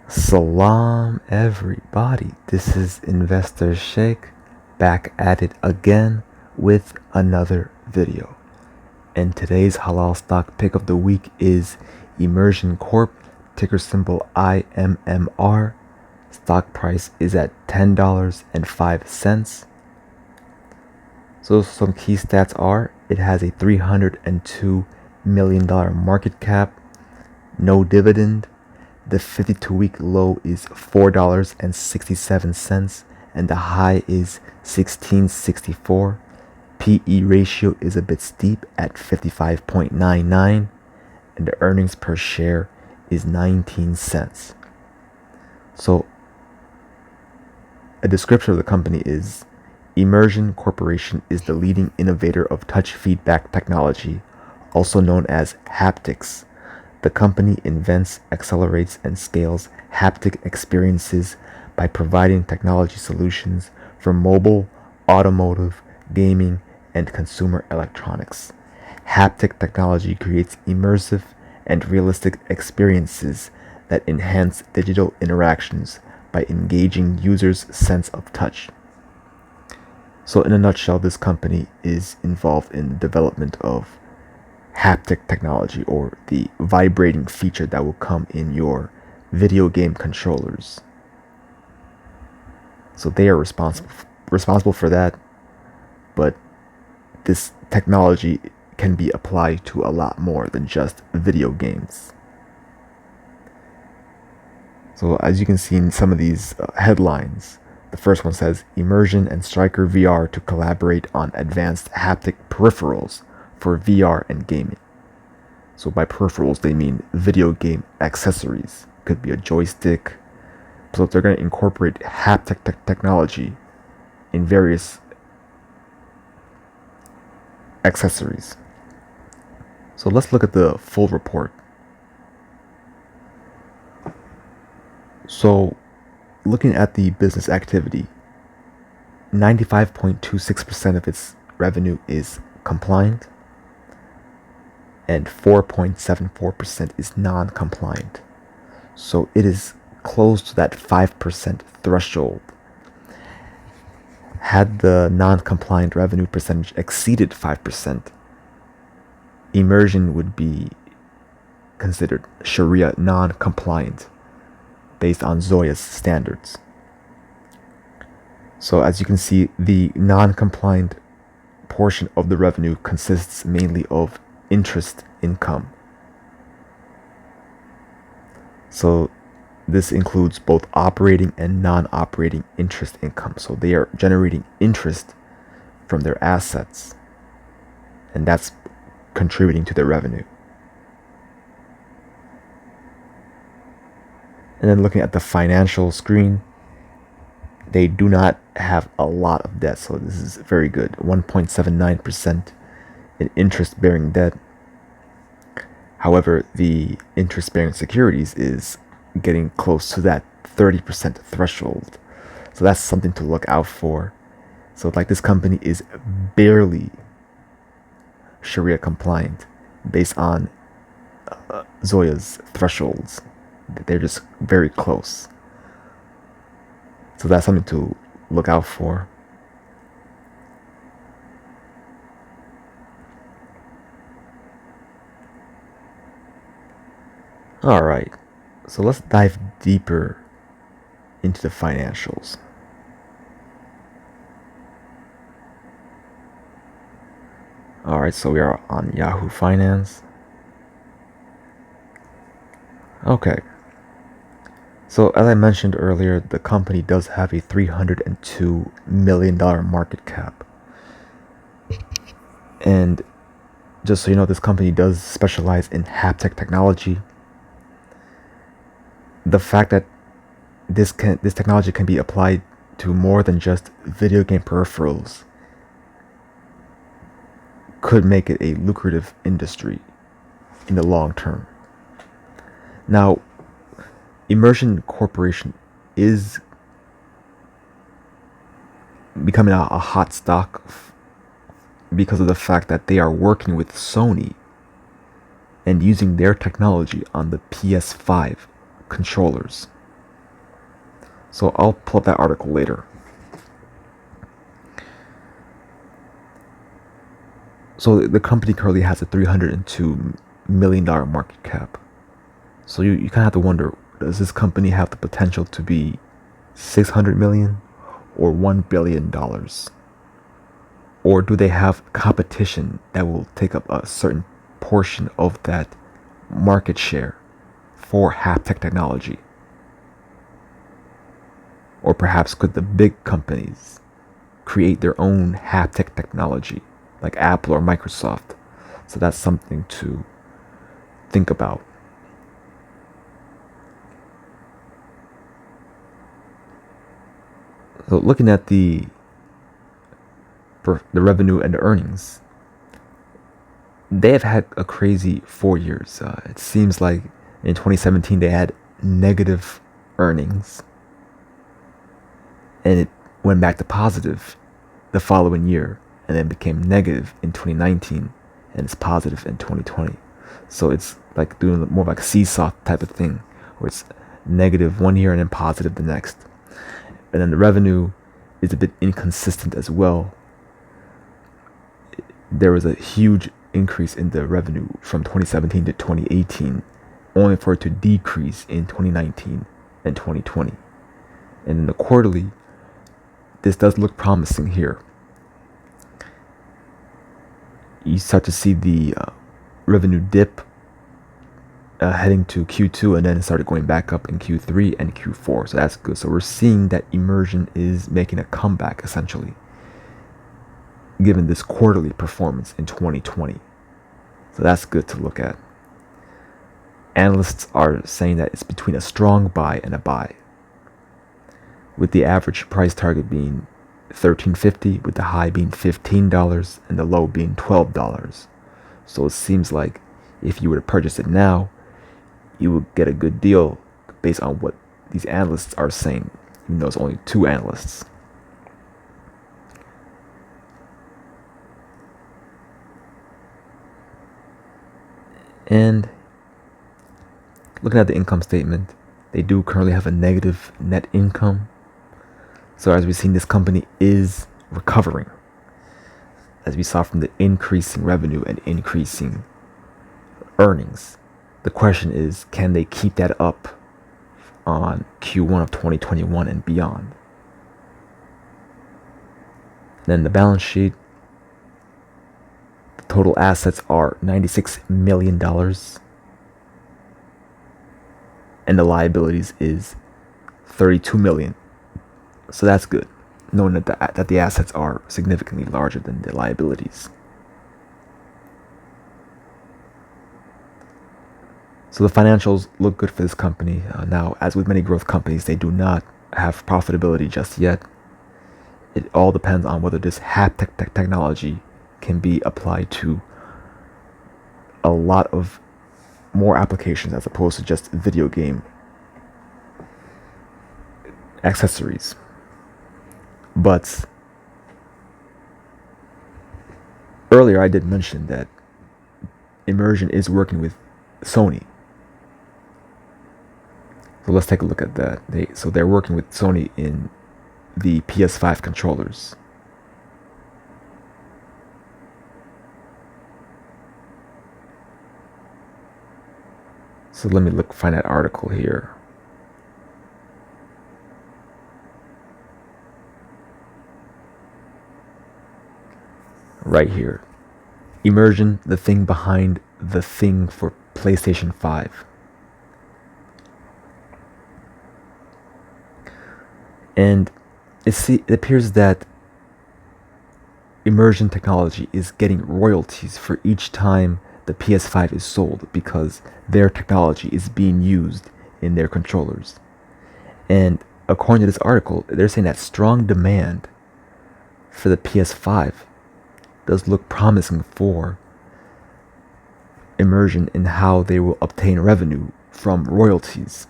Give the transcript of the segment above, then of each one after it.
Salam everybody, this is Investor Sheikh back at it again with another video. And today's halal stock pick of the week is Immersion Corp, ticker symbol IMMR. Stock price is at $10.05. So some key stats are it has a $302 million market cap, no dividend. The 52-week low is $4.67 and the high is $16.64. PE ratio is a bit steep at 55.99 and the earnings per share is 19 cents. So a description of the company is Immersion Corporation is the leading innovator of touch feedback technology, also known as haptics. The company invents, accelerates, and scales haptic experiences by providing technology solutions for mobile, automotive, gaming, and consumer electronics. Haptic technology creates immersive and realistic experiences that enhance digital interactions by engaging users' sense of touch. So in a nutshell, this company is involved in the development of haptic technology, or the vibrating feature that will come in your video game controllers. So they are responsible for that, but this technology can be applied to a lot more than just video games. So as you can see in some of these headlines, the first one says Immersion and Striker VR to collaborate on advanced haptic peripherals for VR and gaming. So by peripherals, they mean video game accessories. Could be a joystick. So they're going to incorporate haptic technology in various accessories. So let's look at the full report. So looking at the business activity, 95.26% of its revenue is compliant and 4.74% is non-compliant. So it is close to that 5% threshold. Had the non-compliant revenue percentage exceeded 5%, Immersion would be considered Sharia non-compliant based on Zoya's standards. So as you can see, the non-compliant portion of the revenue consists mainly of interest income. So this includes both operating and non-operating interest income. So they are generating interest from their assets, and that's contributing to their revenue. And then looking at the financial screen, they do not have a lot of debt, so this is very good. 1.79% in interest-bearing debt. However, the interest-bearing securities is getting close to that 30% threshold. So that's something to look out for. So like this company is barely Sharia compliant based on Zoya's thresholds. They're just very close. So that's something to look out for. Alright, so let's dive deeper into the financials. Alright, so we are on Yahoo Finance. Okay, so as I mentioned earlier, the company does have a $302 million market cap. And just so you know, this company does specialize in haptic technology. The fact that this technology can be applied to more than just video game peripherals could make it a lucrative industry in the long term. Now, Immersion Corporation is becoming a hot stock because of the fact that they are working with Sony and using their technology on the PS5 controllers. So I'll pull up that article later. So the company currently has a $302 million market cap. So you kind of have to wonder, does this company have the potential to be 600 million or $1 billion? Or do they have competition that will take up a certain portion of that market share for haptic technology? Or perhaps could the big companies create their own haptic technology, like Apple or Microsoft? So that's something to think about. So looking at the revenue and the earnings, they have had a crazy 4 years. It seems like in 2017 they had negative earnings, and it went back to positive the following year, and then became negative in 2019, and it's positive in 2020. So it's like doing more like a seesaw type of thing, where it's negative one year and then positive the next. And then the revenue is a bit inconsistent as well. There was a huge increase in the revenue from 2017 to 2018, only for it to decrease in 2019 and 2020. And in the quarterly, this does look promising here. You start to see the revenue dip heading to Q2, and then it started going back up in Q3 and Q4. So that's good. So we're seeing that Immersion is making a comeback, essentially, given this quarterly performance in 2020. So that's good to look at. Analysts are saying that it's between a strong buy and a buy, with the average price target being $13.50, with the high being $15 and the low being $12. So it seems like if you were to purchase it now, you would get a good deal based on what these analysts are saying, even though it's only two analysts. And looking at the income statement, they do currently have a negative net income. So as we've seen, this company is recovering, as we saw from the increasing revenue and increasing earnings. The question is, can they keep that up on Q1 of 2021 and beyond? Then the balance sheet, the total assets are $96 million, and the liabilities is $32 million. So that's good, knowing that the assets are significantly larger than the liabilities. So the financials look good for this company. Now, as with many growth companies, they do not have profitability just yet. It all depends on whether this haptic technology can be applied to a lot of more applications as opposed to just video game accessories. But earlier I did mention that Immersion is working with Sony. So let's take a look at that. They're working with Sony in the PS5 controllers. So let me find that article here. Right here. Immersion, the thing behind the thing for PlayStation 5. And it appears that Immersion technology is getting royalties for each time the PS5 is sold, because their technology is being used in their controllers. And according to this article, they're saying that strong demand for the PS5 does look promising for Immersion in how they will obtain revenue from royalties.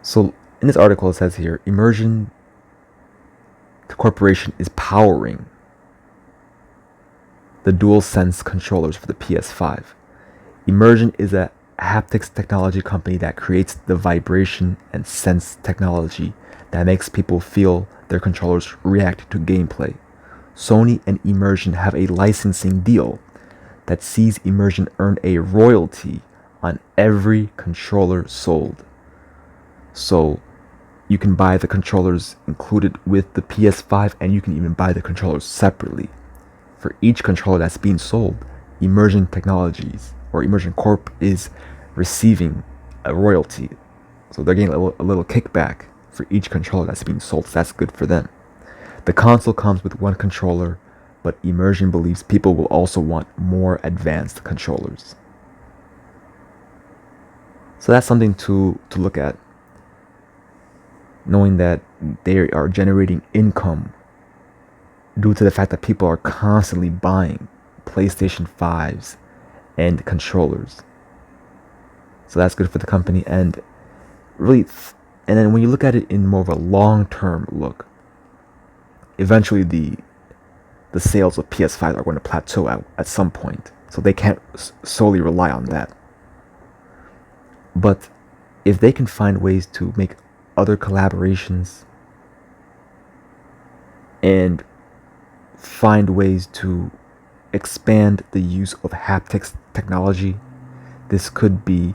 So in this article it says here, Immersion Corporation is powering the DualSense controllers for the PS5. Immersion is a haptics technology company that creates the vibration and sense technology that makes people feel their controllers react to gameplay. Sony and Immersion have a licensing deal that sees Immersion earn a royalty on every controller sold. So you can buy the controllers included with the PS5, and you can even buy the controllers separately. For each controller that's being sold, Immersion Technologies or Immersion Corp is receiving a royalty. So they're getting a little kickback for each controller that's being sold. So that's good for them. The console comes with one controller, but Immersion believes people will also want more advanced controllers. So that's something to look at, knowing that they are generating income due to the fact that people are constantly buying PlayStation 5s and controllers. So that's good for the company. And really, and then when you look at it in more of a long-term look, eventually the sales of PS5 are going to plateau at some point. So they can't solely rely on that. But if they can find ways to make other collaborations and find ways to expand the use of haptics technology, this could be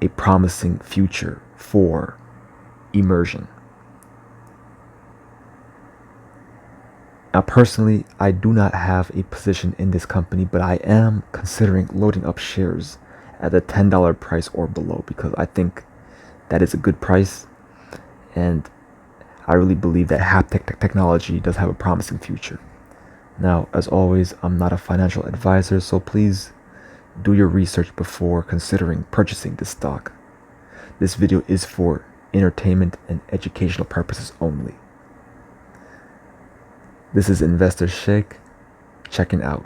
a promising future for Immersion. Now, personally, I do not have a position in this company, but I am considering loading up shares at the $10 price or below, because I think that is a good price, and I really believe that haptic technology does have a promising future. Now, as always, I'm not a financial advisor, so please do your research before considering purchasing this stock. This video is for entertainment and educational purposes only. This is Investor Sheikh, checking out.